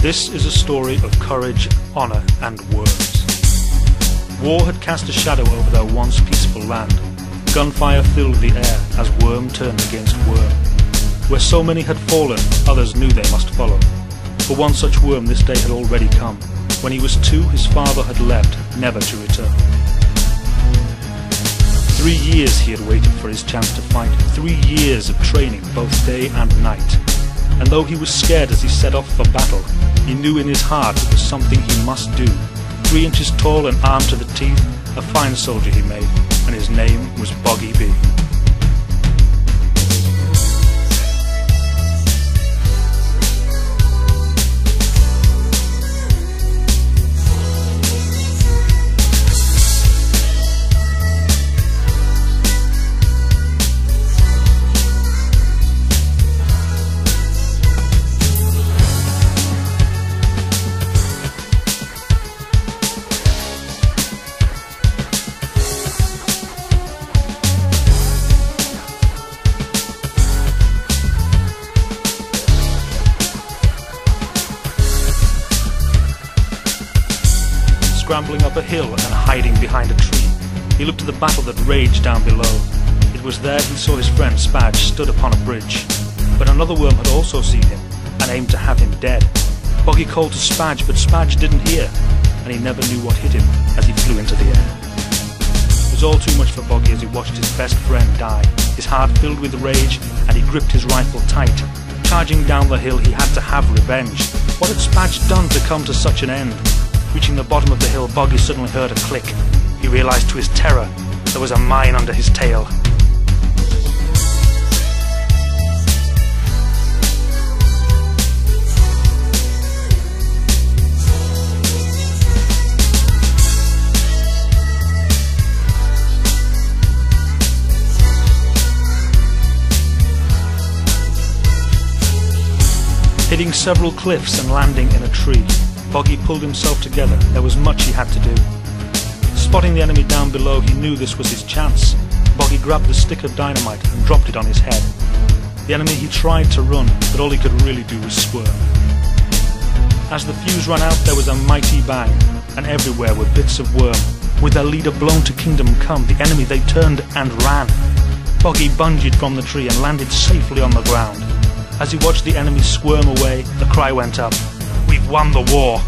This is a story of courage, honour and worms. War had cast a shadow over their once peaceful land. Gunfire filled the air as worm turned against worm. Where so many had fallen, others knew they must follow. For one such worm this day had already come. When he was 2, his father had left, never to return. 3 years he had waited for his chance to fight. 3 years of training, both day and night. And though he was scared as he set off for battle, he knew in his heart it was something he must do. 3 inches tall and armed to the teeth, a fine soldier he made, and his name was Boggy B. Scrambling up a hill and hiding behind a tree, he looked at the battle that raged down below. It was there he saw his friend Spadge stood upon a bridge. But another worm had also seen him, and aimed to have him dead. Boggy called to Spadge, but Spadge didn't hear, and he never knew what hit him as he flew into the air. It was all too much for Boggy as he watched his best friend die, his heart filled with rage, and he gripped his rifle tight. Charging down the hill, he had to have revenge. What had Spadge done to come to such an end? Reaching the bottom of the hill, Boggy suddenly heard a click. He realised to his terror there was a mine under his tail. Hitting several cliffs and landing in a tree, Boggy pulled himself together. There was much he had to do. Spotting the enemy down below, he knew this was his chance. Boggy grabbed the stick of dynamite and dropped it on his head. The enemy, he tried to run, but all he could really do was squirm. As the fuse ran out, there was a mighty bang, and everywhere were bits of worm. With their leader blown to kingdom come, the enemy, they turned and ran. Boggy bungeed from the tree and landed safely on the ground. As he watched the enemy squirm away, the cry went up, "We've won the war!"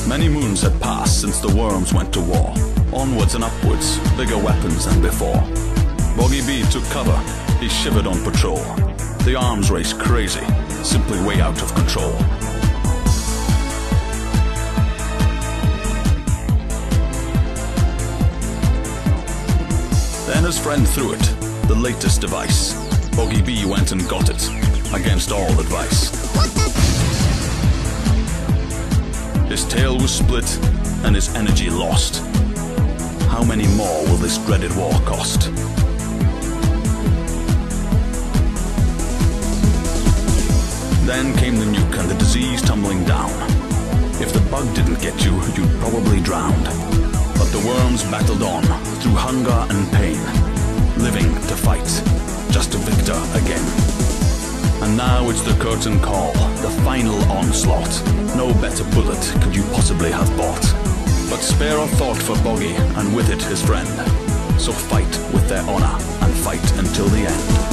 Many moons had passed since the worms went to war. Onwards and upwards, bigger weapons than before. Boggy B took cover, he shivered on patrol. The arms race crazy, simply way out of control. Then his friend threw it, the latest device. Boggy B went and got it, against all advice. His tail was split, and his energy lost. How many more will this dreaded war cost? Then came the nuke and the disease tumbling down. If the bug didn't get you, you'd probably drowned. But the worms battled on, through hunger and pain, living to fight, just a victor again. And now it's the curtain call, the final onslaught. No better bullet could you possibly have bought. But spare a thought for Boggy, and with it his friend. So fight with their honor, and fight until the end.